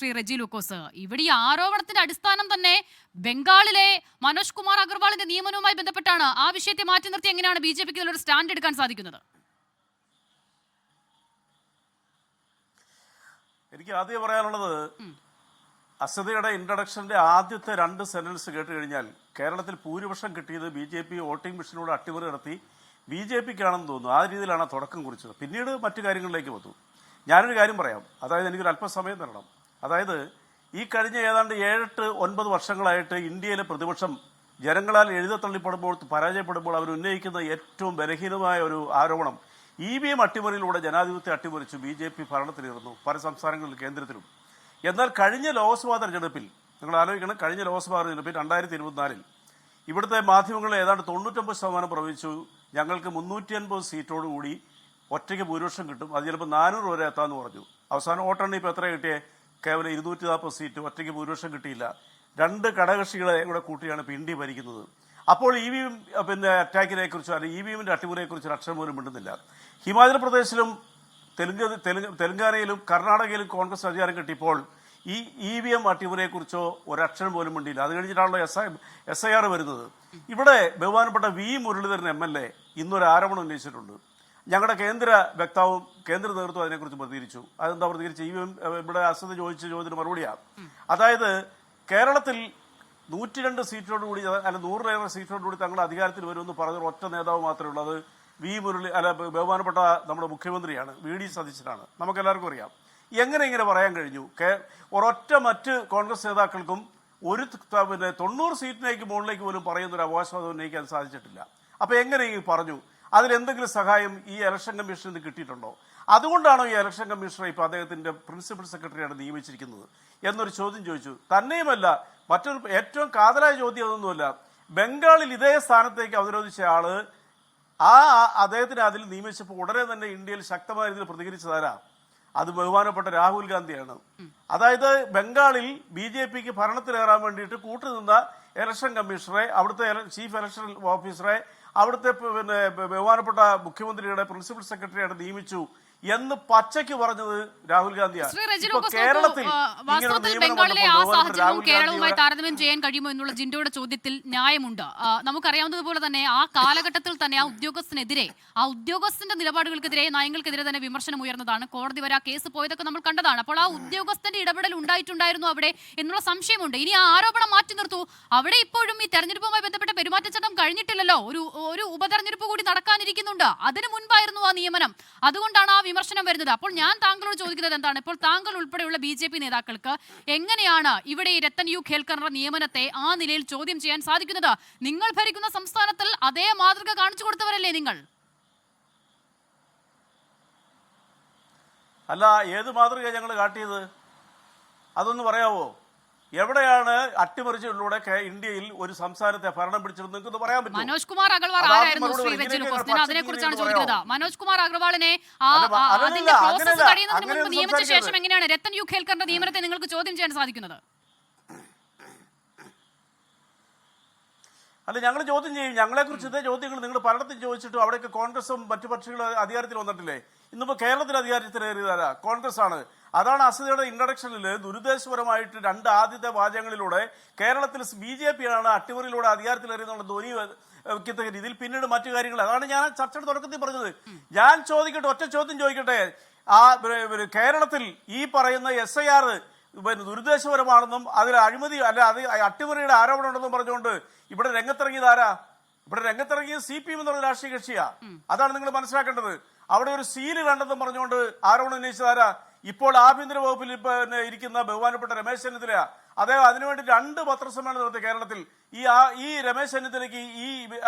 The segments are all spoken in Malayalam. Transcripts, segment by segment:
ശ്രീ റെജി ലൂക്കോസ്, ഇവിടെ ഈ ആരോപണത്തിന്റെ അടിസ്ഥാനം തന്നെ ബംഗാളിലെ മനോജ് കുമാർ അഗർവാളിന്റെ നിയമനവുമായി ബന്ധപ്പെട്ടാണ്. ആ വിഷയത്തെ മാറ്റി നിർത്തി എങ്ങനെയാണ് ബി ജെ പിക്ക് ഇതിലൊരു സ്റ്റാൻഡ് എടുക്കാൻ സാധിക്കുന്നത്? എനിക്ക് ആദ്യം പറയാനുള്ളത്, അസദയുടെ ഇൻട്രഡക്ഷന്റെ ആദ്യത്തെ 2 സെന്റൻസ് കേട്ട് കഴിഞ്ഞാൽ കേരളത്തിൽ ഭൂരിപക്ഷം കിട്ടിയത് BJP വോട്ടിംഗ് മെഷീനോട് അട്ടിമറി നടത്തി BJPക്കാണെന്ന് തോന്നുന്നു. ആ രീതിയിലാണ് തുടക്കം കുറിച്ചത്. പിന്നീട് മറ്റു കാര്യങ്ങളിലേക്ക് വന്നു. ഞാനൊരു കാര്യം പറയാം, അതായത് എനിക്കൊരു അല്പസമയം തരണം. അതായത് ഈ കഴിഞ്ഞ ഏതാണ്ട് 7-8-9 വർഷങ്ങളായിട്ട് ഇന്ത്യയിലെ പ്രതിപക്ഷം ജനങ്ങളാൽ എഴുതത്തള്ളിപ്പെടുമ്പോൾ, പരാജയപ്പെടുമ്പോൾ അവർ ഉന്നയിക്കുന്ന ഏറ്റവും ബലഹീനമായ ഒരു ആരോപണം, EVM അട്ടിമറിയിലൂടെ ജനാധിപത്യം അട്ടിമറിച്ചു BJP ഭരണത്തിലിരുന്നു പല സംസ്ഥാനങ്ങളിൽ, കേന്ദ്രത്തിലും. എന്നാൽ കഴിഞ്ഞ ലോക്സഭാ തെരഞ്ഞെടുപ്പിൽ നിങ്ങൾ ആലോചിക്കണം, കഴിഞ്ഞ ലോക്സഭാ തെരഞ്ഞെടുപ്പിൽ 2024 ഇവിടുത്തെ മാധ്യമങ്ങളിൽ ഏതാണ്ട് 99% പ്രവചിച്ചു ഞങ്ങൾക്ക് 350 സീറ്റോടുകൂടി ഒറ്റയ്ക്ക് ഭൂരിപക്ഷം കിട്ടും, അത് ചിലപ്പോൾ 400 വരെ എത്താമെന്ന് പറഞ്ഞു. അവസാനം വോട്ടെണ്ണി ഇപ്പോൾ എത്ര കിട്ടിയേ? കേവലം 240 സീറ്റ്, ഒറ്റയ്ക്ക് ഭൂരിപക്ഷം കിട്ടിയില്ല. 2 ഘടകകക്ഷികളെ കൂടെ കൂട്ടിയാണ് ഇപ്പോൾ ഇന്ത്യ ഭരിക്കുന്നത്. അപ്പോൾ EVM അറ്റാക്കിനെ കുറിച്ചോ അല്ലെങ്കിൽ EVMന്റെ അട്ടിമറിയെ കുറിച്ച് ഒരു അക്ഷരം പോലും മിണ്ടുന്നില്ല. ഹിമാചൽ പ്രദേശിലും തെലങ്കാനയിലും കർണാടകയിലും കോൺഗ്രസ് അധികാരം കിട്ടിയപ്പോൾ ഈ EVM അട്ടിമറിയെക്കുറിച്ചോ ഒരക്ഷരം പോലും മിണ്ടിയില്ല. അത് കഴിഞ്ഞിട്ടാണല്ലോ SIR വരുന്നത്. ഇവിടെ ബഹുമാനപ്പെട്ട മുരളീധരൻ MLA ഇന്നൊരു ആരോപണം ഉന്നയിച്ചിട്ടുണ്ട്. ഞങ്ങളുടെ കേന്ദ്ര വക്താവും കേന്ദ്ര നേതൃത്വം അതിനെക്കുറിച്ച് പ്രതികരിച്ചു. അതെന്താ പ്രതികരിച്ച്? ഇവിടെ അസദ് ചോദിച്ച ചോദ്യത്തിന് മറുപടിയാണ്. അതായത് കേരളത്തിൽ 102 സീറ്റോടുകൂടി അല്ല 100 സീറ്റോടുകൂടി തങ്ങളുടെ അധികാരത്തിൽ വരുമെന്ന് പറഞ്ഞ ഒറ്റ നേതാവ് മാത്രമേ ഉള്ളൂ. അത് മുരളി അല്ല ബഹുമാനപ്പെട്ട നമ്മുടെ മുഖ്യമന്ത്രിയാണ്, VD സതീശനാണ്. നമുക്കെല്ലാവർക്കും അറിയാം. എങ്ങനെ പറയാൻ കഴിഞ്ഞു? ഒരൊറ്റ മറ്റ് കോൺഗ്രസ് നേതാക്കൾക്കും ഒരു 90 സീറ്റിലേക്ക് മുകളിലേക്ക് പോലും പറയുന്നൊരു അവകാശവാദം ഉന്നയിക്കാൻ സാധിച്ചിട്ടില്ല. അപ്പൊ എങ്ങനെ പറഞ്ഞു? അതിലെന്തെങ്കിലും സഹായം ഈ ഇലക്ഷൻ കമ്മീഷനിൽ നിന്ന് കിട്ടിയിട്ടുണ്ടോ? അതുകൊണ്ടാണോ ഈ ഇലക്ഷൻ കമ്മീഷണറെ ഇപ്പോൾ അദ്ദേഹത്തിന്റെ പ്രിൻസിപ്പൽ സെക്രട്ടറിയാണ് നിയമിച്ചിരിക്കുന്നത് എന്നൊരു ചോദ്യം ചോദിച്ചു. തന്നെയുമല്ല, മറ്റൊരു ഏറ്റവും കാതലായ ചോദ്യം അതൊന്നുമല്ല. ബംഗാളിൽ ഇതേ സ്ഥാനത്തേക്ക് അവരോധിച്ച ആള് അദ്ദേഹത്തിന് അതിൽ നിയമിച്ചപ്പോൾ ഉടനെ തന്നെ ഇന്ത്യയിൽ ശക്തമായ രീതിയിൽ പ്രതികരിച്ചതാരാ? അത് ബഹുമാനപ്പെട്ട രാഹുൽ ഗാന്ധിയാണ്. അതായത് ബംഗാളിൽ BJPക്ക് ഭരണത്തിലേറാൻ വേണ്ടിയിട്ട് കൂട്ടുനിന്ന ഇലക്ഷൻ കമ്മീഷണറെ, അവിടുത്തെ ചീഫ് ഇലക്ഷൻ ഓഫീസറെ, അവിടുത്തെ ബഹുമാനപ്പെട്ട മുഖ്യമന്ത്രിയുടെ പ്രിൻസിപ്പൽ സെക്രട്ടറിയായിട്ട് നിയമിച്ചു എന്ന് പച്ചയ്ക്ക് പറഞ്ഞത് രാഹുൽ ഗാന്ധിയാണ്. കേരളത്തിൽ ബംഗാളിലെ ആ സാഹചര്യവും കേരളവുമായി താരതമ്യം ചെയ്യാൻ കഴിയുമോ എന്നുള്ള ജിൻഡോയുടെ ചോദ്യത്തിൽ ന്യായമുണ്ട്. നമുക്കറിയാവുന്നതുപോലെ തന്നെ ആ കാലഘട്ടത്തിൽ തന്നെ ആ ഉദ്യോഗസ്ഥനെതിരെ, ആ ഉദ്യോഗസ്ഥന്റെ നിലപാടുകൾക്കെതിരെ, നയങ്ങൾക്കെതിരെ തന്നെ വിമർശനം ഉയർന്നതാണ്. കോടതി വരെ ആ കേസ് പോയതൊക്കെ നമ്മൾ കണ്ടതാണ്. അപ്പോൾ ആ ഉദ്യോഗസ്ഥന്റെ ഇടപെടൽ ഉണ്ടായിട്ടുണ്ടായിരുന്നു അവിടെ എന്നുള്ള സംശയമുണ്ട്. ഇനി ആ ആരോപണം മാറ്റി നിർത്തൂ. അവിടെ ഇപ്പോഴും ഈ തെരഞ്ഞെടുപ്പുമായി ബന്ധപ്പെട്ട പെരുമാറ്റച്ചട്ടം കഴിഞ്ഞിട്ടില്ലല്ലോ. ഒരു ഉപതെരഞ്ഞെടുപ്പ് കൂടി നടക്കാനിരിക്കുന്നുണ്ട്. അതിനു മുൻപായിരുന്നു ആ നിയമനം. അതുകൊണ്ടാണ് ആ വിമർശനം വരുന്നത്. അപ്പോൾ ഞാൻ താങ്കളോട് ചോദിക്കുന്നത് എന്താണ്, ഇപ്പോൾ താങ്കൾ ഉൾപ്പെടെയുള്ള BJP നേതാക്കൾക്ക് എങ്ങനെയാണ് ഇവിടെ ഈ രത്തൻ യു ഖേൽക്കറിന്റെ നിയമനത്തെ ആ നിലയിൽ ചോദ്യം ചെയ്യാൻ സാധിക്കുന്നത്? നിങ്ങൾ ഭരിക്കുന്ന സംസ്ഥാനത്തിൽ അതേ മാതൃക കാണിച്ചു കൊടുത്തവരല്ലേ നിങ്ങൾ? അല്ല, ഏത് മാതൃക ഞങ്ങൾ കാട്ടിയത്? അതൊന്ന് പറയാവോ? എവിടെയാണ് അട്ടിമറിച്ചിലൂടെ ഇന്ത്യയിൽ ഒരു സംസ്ഥാനത്തെ ഭരണം പിടിച്ചിരുന്നത് നിങ്ങൾക്ക് പറയാൻ പറ്റും? മനോജ് കുമാർ അഗർവാൾ ആരായിരുന്നു ശ്രീ റെജി ലൂക്കോസ്? അതിനെ കുറിച്ചാണ് ചോദിക്കുന്നത്. മനോജ് കുമാർ അഗർവാളിനെ അതിന്റെ പ്രോസസ് കഴിയുന്നതിന് മുൻപ് നിയമിച്ച ശേഷം എങ്ങനെയാണ് രത്തൻ യു ഖേൽക്കറിന്റെ നിയമനത്തെ നിങ്ങൾക്ക് ചോദ്യം ചെയ്യാൻ സാധിക്കുന്നത്? അല്ല, ഞങ്ങൾ ചോദ്യം ചെയ്യും. ഞങ്ങളെക്കുറിച്ച് ഇതേ ചോദ്യങ്ങൾ നിങ്ങൾ പലയിടത്തും ചോദിച്ചിട്ടും അവിടെയൊക്കെ കോൺഗ്രസും മറ്റു കക്ഷികളും അധികാരത്തിൽ വന്നിട്ടില്ലേ? ഇന്നിപ്പോ കേരളത്തിൽ അധികാരത്തിലേറിയതാരാ? കോൺഗ്രസ് ആണ്. അതാണ് അസദയുടെ ഇൻട്രഡക്ഷനിൽ ദുരുദ്ദേശപരമായിട്ട് 2 ആദ്യത്തെ വാചകങ്ങളിലൂടെ കേരളത്തിൽ BJP ആണ് അട്ടിമറിയിലൂടെ അധികാരത്തിലേറിയെന്നുള്ള ധ്വനി വയ്ക്കത്തക്ക രീതിയിൽ പിന്നീട് മറ്റു കാര്യങ്ങൾ. അതാണ് ഞാൻ ചർച്ചയുടെ തുടക്കത്തിൽ പറഞ്ഞത്. ഞാൻ ചോദിക്കട്ടെ, ഒറ്റ ചോദ്യം ചോദിക്കട്ടെ. കേരളത്തിൽ ഈ പറയുന്ന SIR ദുരുദ്ദേശപരമാണെന്നും അതിൽ അഴിമതി അല്ല അത് അട്ടിമറിയുടെ ആരോപണം ഉണ്ടെന്നും പറഞ്ഞുകൊണ്ട് ഇവിടെ രംഗത്തിറങ്ങിയതാരാ? ഇവിടെ രംഗത്തിറങ്ങിയത് CPM എന്നുള്ള രാഷ്ട്രീയ കക്ഷിയാ. അതാണ് നിങ്ങൾ മനസ്സിലാക്കേണ്ടത്. അവിടെ ഒരു സീല് കണ്ടെന്നും പറഞ്ഞുകൊണ്ട് ആരോപണം ഉന്നയിച്ചതാരാ? ഇപ്പോൾ ആഭ്യന്തര വകുപ്പിൽ ഇരിക്കുന്ന ബഹുമാനപ്പെട്ട രമേശ് ചെന്നിത്തല. അദ്ദേഹം അതിനുവേണ്ടി 2 പത്രസമ്മേളനം നടത്തി കേരളത്തിൽ. ഈ രമേശ് ചെന്നിത്തലയ്ക്ക് ഈ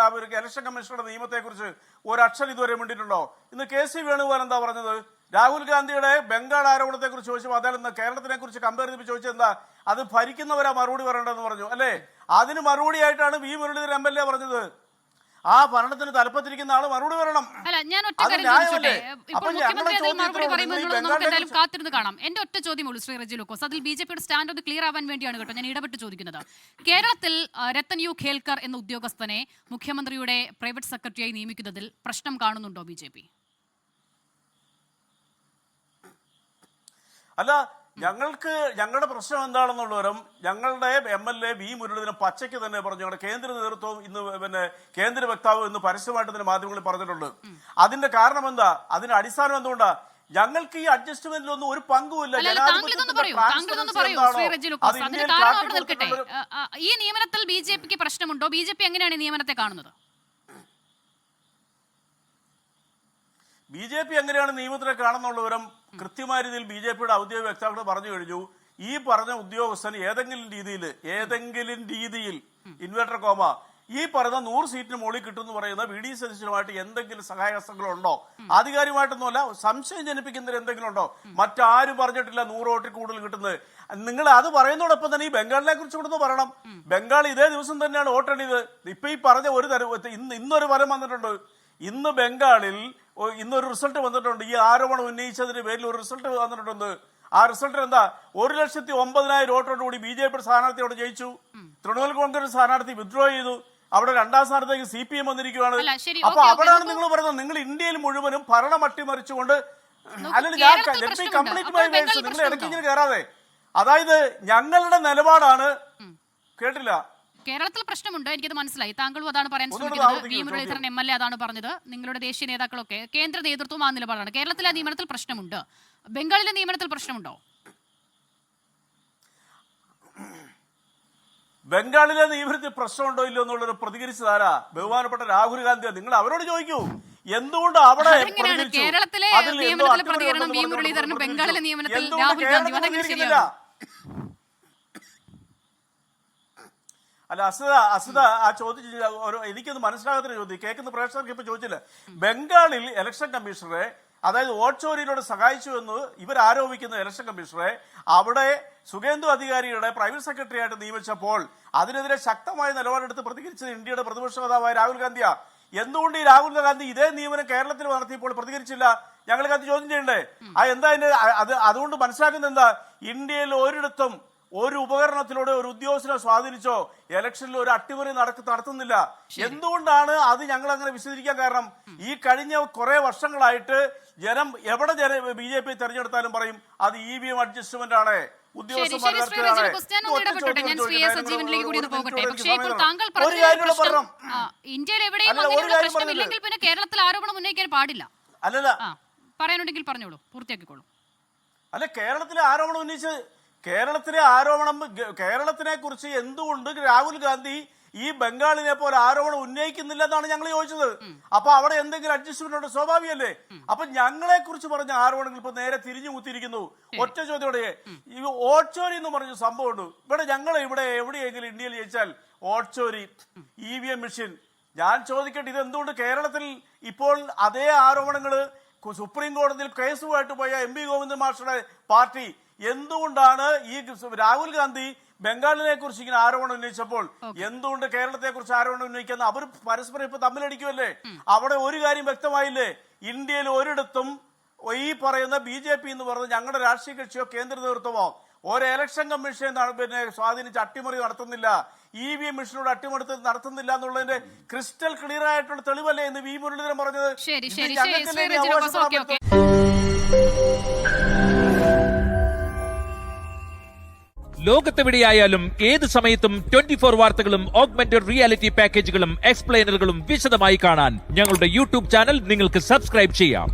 ഇലക്ഷൻ കമ്മീഷണറുടെ നിയമത്തെക്കുറിച്ച് ഒരക്ഷരം ഇതുവരെ മിണ്ടിയിട്ടുണ്ടോ? ഇന്ന് KC വേണുഗോപാൽ എന്താ പറഞ്ഞത്? രാഹുൽ ഗാന്ധിയുടെ ബംഗാൾ ആരോപണത്തെ കുറിച്ച് ചോദിച്ചപ്പോൾ അദ്ദേഹം കേരളത്തിനെ കുറിച്ച് കമ്പയർ ചെയ്ത് ചോദിച്ചത് എന്താ? അത് ഭരിക്കുന്നവരാ മറുപടി പറയേണ്ടതെന്ന് പറഞ്ഞു അല്ലേ? അതിന് മറുപടിയായിട്ടാണ് മുരളീധരൻ MLA പറഞ്ഞത്. ആ ഭരണത്തിന് തലപ്പത്തിരിക്കുന്ന ആള് മറുപടി വരണം. അല്ല, ഞാൻ ഒറ്റ കാര്യം ചോദിച്ചോട്ടെ. ഇപ്പോൾ മുഖ്യമന്ത്രി അതിൽ മറുപടി പറയുമ്പോൾ നമുക്ക് എന്തായാലും കാത്തിരുന്ന് കാണാം. എന്റെ ഒറ്റ ചോദ്യമുള്ളൂ ശ്രീ റെജി ലൂക്കോസ്. അതിൽ BJPയുടെ സ്റ്റാൻഡ് ഒന്ന് ക്ലിയർ ആവാൻ വേണ്ടിയാണ് കേട്ടോ ഞാൻ ഇടപെട്ട് ചോദിക്കുന്നത്. കേരളത്തിൽ രത്തൻ യു ഖേൽക്കർ എന്ന ഉദ്യോഗസ്ഥനെ മുഖ്യമന്ത്രിയുടെ പ്രൈവറ്റ് സെക്രട്ടറിയായി നിയമിക്കുന്നതിൽ പ്രശ്നം കാണുന്നുണ്ടോ BJP? അല്ല, ഞങ്ങളുടെ പ്രശ്നം എന്താണെന്നുള്ളവരും ഞങ്ങളുടെ MLA വി മുരളീധരൻ പച്ചയ്ക്ക് തന്നെ പറഞ്ഞു. ഞങ്ങളുടെ കേന്ദ്ര നേതൃത്വം ഇന്ന് കേന്ദ്ര വക്താവ് ഇന്ന് പരസ്യമായിട്ട് തന്നെ മാധ്യമങ്ങളിൽ പറഞ്ഞിട്ടുണ്ട്. അതിന്റെ കാരണം എന്താ? അതിന്റെ അടിസ്ഥാനം എന്തുകൊണ്ടാ? ഞങ്ങൾക്ക് ഈ അഡ്ജസ്റ്റ്മെന്റിലൊന്നും ഒരു പങ്കുമില്ല. ഈ നിയമനത്തിൽ BJP പ്രശ്നമുണ്ടോ? BJP എങ്ങനെയാണ് ഈ നിയമനത്തെ കാണുന്നത്? BJP എങ്ങനെയാണ് നിയമത്തിനെ കാണുന്നുള്ളവരും കൃത്യമായ രീതിയിൽ BJPയുടെ ഔദ്യോഗിക വക്താക്കൾ പറഞ്ഞു കഴിഞ്ഞു. ഈ പറഞ്ഞ ഉദ്യോഗസ്ഥൻ ഏതെങ്കിലും രീതിയിൽ ഇൻവേർട്ടർ കോമ ഈ പറയുന്ന 100 സീറ്റിന് മുകളിൽ കിട്ടുമെന്ന് പറയുന്ന VD സതീശനുമായിട്ട് എന്തെങ്കിലും സഹായഹസ്തങ്ങളുണ്ടോ? ആധികാരികമായിട്ടൊന്നുമല്ല, സംശയം ജനിപ്പിക്കുന്നതിന് എന്തെങ്കിലും ഉണ്ടോ? മറ്റാരും പറഞ്ഞിട്ടില്ല 100 വോട്ടിൽ കൂടുതൽ കിട്ടുന്നത്. നിങ്ങൾ അത് പറയുന്നതോടൊപ്പം തന്നെ ഈ ബംഗാളിനെ കുറിച്ച് കൂടെ പറയണം. ബംഗാൾ ഇതേ ദിവസം തന്നെയാണ് വോട്ടെണ്ണിയത്. ഇപ്പൊ ഈ പറഞ്ഞ ഇന്നൊരു ഫലം വന്നിട്ടുണ്ട്. ഇന്ന് ബംഗാളിൽ ഇന്നൊരു റിസൾട്ട് വന്നിട്ടുണ്ട്. ഈ ആരോപണം ഉന്നയിച്ചതിന്റെ പേരിൽ ഒരു റിസൾട്ട് വന്നിട്ടുണ്ട്. ആ റിസൾട്ട് എന്താ? 1,09,000 വോട്ടോടുകൂടി BJP സ്ഥാനാർത്ഥിയോട് ജയിച്ചു. തൃണമൂൽ കോൺഗ്രസ് സ്ഥാനാർത്ഥി വിത്ഡ്രോ ചെയ്തു. അവിടെ 2ാം സ്ഥാനത്തേക്ക് CPM വന്നിരിക്കുകയാണ്. അപ്പൊ അവിടെയാണ് നിങ്ങൾ പറയുന്നത് നിങ്ങൾ ഇന്ത്യയിൽ മുഴുവനും ഭരണം അട്ടിമറിച്ചുകൊണ്ട് അല്ലെങ്കിൽ നിങ്ങൾ ഇടയ്ക്കിങ്ങനെ കയറാതെ. അതായത് ഞങ്ങളുടെ നിലപാടാണ്. കേട്ടില്ല. കേരളത്തിൽ പ്രശ്നമുണ്ട്, എനിക്കത് മനസ്സിലായി. താങ്കളും അതാണ് പറയാൻ ശ്രമിക്കുന്നത്. വി മുരളീധരൻ MLA അതാണ് പറഞ്ഞത്. നിങ്ങളുടെ ദേശീയ നേതാക്കളൊക്കെ കേന്ദ്ര നേതൃത്വം ആ നിലപാടാണ്. കേരളത്തിലെ നിയമനത്തിൽ പ്രശ്നമുണ്ട്, ബംഗാളിലെ നിയമനത്തിൽ പ്രശ്നമുണ്ടോ? ബംഗാളിലെ നിയമനത്തിൽ പ്രശ്നമുണ്ടോ ഇല്ലോ എന്നുള്ളത് പ്രതികരിച്ചതാരാ? ബഹുമാനപ്പെട്ട രാഹുൽ ഗാന്ധി. നിങ്ങൾ അവരോട് ചോദിക്കൂ എന്തുകൊണ്ട് അവിടെ കേരളത്തിലെ നിയമനത്തിലെ പ്രതികരണം വി മുരളീധരനും ബംഗാളിലെ നിയമനത്തിൽ രാഹുൽ ഗാന്ധി. അല്ല അസിത ആ ചോദിച്ച എനിക്കൊന്ന് മനസ്സിലാകാത്ത ചോദ്യം കേൾക്കുന്ന പ്രേക്ഷകർക്ക് ഇപ്പൊ ചോദിച്ചില്ല. ബംഗാളിൽ ഇലക്ഷൻ കമ്മീഷണറെ, അതായത് വോട്ട് ചോരിയിലൂടെ സഹായിച്ചു എന്ന് ഇവർ ആരോപിക്കുന്ന ഇലക്ഷൻ കമ്മീഷണറെ അവിടെ സുഖേന്ദു അധികാരിയുടെ പ്രൈവറ്റ് സെക്രട്ടറി ആയിട്ട് നിയമിച്ചപ്പോൾ അതിനെതിരെ ശക്തമായ നിലപാടെടുത്ത് പ്രതികരിച്ചത് ഇന്ത്യയുടെ പ്രതിപക്ഷ നേതാവായ രാഹുൽ ഗാന്ധിയാ. എന്തുകൊണ്ട് ഈ രാഹുൽ ഗാന്ധി ഇതേ നിയമനം കേരളത്തിൽ നടത്തിയപ്പോൾ പ്രതികരിച്ചില്ല? ഞങ്ങൾക്ക് അത് ചോദ്യം ചെയ്യണ്ടേ? എന്താ അതുകൊണ്ട് മനസ്സിലാക്കുന്നത് എന്താ? ഇന്ത്യയിൽ ഒരിടത്തും ഒരു ഉപകരണത്തിലൂടെ ഒരു ഉദ്യോഗസ്ഥനെ സ്വാധീനിച്ചോ ഇലക്ഷനിൽ ഒരു അട്ടിമറി നടത്തുന്നില്ല. എന്തുകൊണ്ടാണ് അത് ഞങ്ങൾ അങ്ങനെ വിശദീകരിക്കാൻ കാരണം? ഈ കഴിഞ്ഞ കുറെ വർഷങ്ങളായിട്ട് ജനം എവിടെ BJP തെരഞ്ഞെടുത്താലും പറയും അത് EVM അഡ്ജസ്റ്റ്മെന്റ് ആണ്, കേരളത്തിൽ ആരോപണം ഉന്നയിക്കാൻ പാടില്ല. അല്ലല്ല, പറയാനുണ്ടെങ്കിൽ പറഞ്ഞോളൂ, പൂർത്തിയാക്കിക്കോളൂ. അല്ല, കേരളത്തിലെ ആരോപണം ഉന്നയിച്ച് കേരളത്തിനെ കുറിച്ച് എന്തുകൊണ്ട് രാഹുൽ ഗാന്ധി ഈ ബംഗാളിനെ പോലെ ആരോപണം ഉന്നയിക്കുന്നില്ല എന്നാണ് ഞങ്ങൾ ചോദിച്ചത്. അപ്പൊ അവിടെ എന്തെങ്കിലും അഡ്ജസ്റ്റ്മെന്റ് സ്വാഭാവികല്ലേ? അപ്പൊ ഞങ്ങളെ കുറിച്ച് പറഞ്ഞ ആരോപണങ്ങൾ ഇപ്പൊ നേരെ തിരിഞ്ഞു കുത്തിയിരിക്കുന്നു. ഒറ്റ ചോദ്യോടെ ഈ വോട്ട്ചോരി എന്ന് പറഞ്ഞ സംഭവമുണ്ട്. ഇവിടെ എവിടെയെങ്കിലും ഇന്ത്യയിൽ ജയിച്ചാൽ വോട്ട്ചോരി, EVM മെഷീൻ. ഞാൻ ചോദിക്കട്ടെ, ഇതെന്തുകൊണ്ട് കേരളത്തിൽ ഇപ്പോൾ അതേ ആരോപണങ്ങൾ സുപ്രീം കോടതിയിൽ കേസുമായിട്ട് പോയ MP ഗോവിന്ദൻ മാസ്റ്ററുടെ പാർട്ടി എന്തുകൊണ്ടാണ് ഈ രാഹുൽ ഗാന്ധി ബംഗാളിനെ കുറിച്ച് ഇങ്ങനെ ആരോപണം ഉന്നയിച്ചപ്പോൾ എന്തുകൊണ്ട് കേരളത്തെ കുറിച്ച് ആരോപണം ഉന്നയിക്കുന്ന അവർ പരസ്പരം ഇപ്പൊ തമ്മിലടിക്കുമല്ലേ? അവിടെ ഒരു കാര്യം വ്യക്തമായില്ലേ? ഇന്ത്യയിൽ ഒരിടത്തും ഈ പറയുന്ന BJP എന്ന് പറയുന്നത് ഞങ്ങളുടെ രാഷ്ട്രീയ കക്ഷിയോ കേന്ദ്ര നേതൃത്വമോ ഒരു ഇലക്ഷൻ കമ്മീഷൻ സ്വാധീനിച്ച് അട്ടിമറി നടത്തുന്നില്ല, EVM മെഷീനോട് അട്ടിമറി നടത്തുന്നില്ല എന്നുള്ളതിന്റെ ക്രിസ്റ്റൽ ക്ലിയർ ആയിട്ടുള്ള തെളിവല്ലേ എന്ന് വി മുരളീധരൻ പറഞ്ഞത്? ലോകത്തെവിടെയായാലും ഏത് സമയത്തും 24 വാർത്തകളും ഓഗ്മെന്റഡ് റിയാലിറ്റി പാക്കേജുകളും എക്സ്പ്ലെയിനറുകളും വിശദമായി കാണാൻ ഞങ്ങളുടെ YouTube ചാനൽ നിങ്ങൾക്ക് സബ്സ്ക്രൈബ് ചെയ്യാം.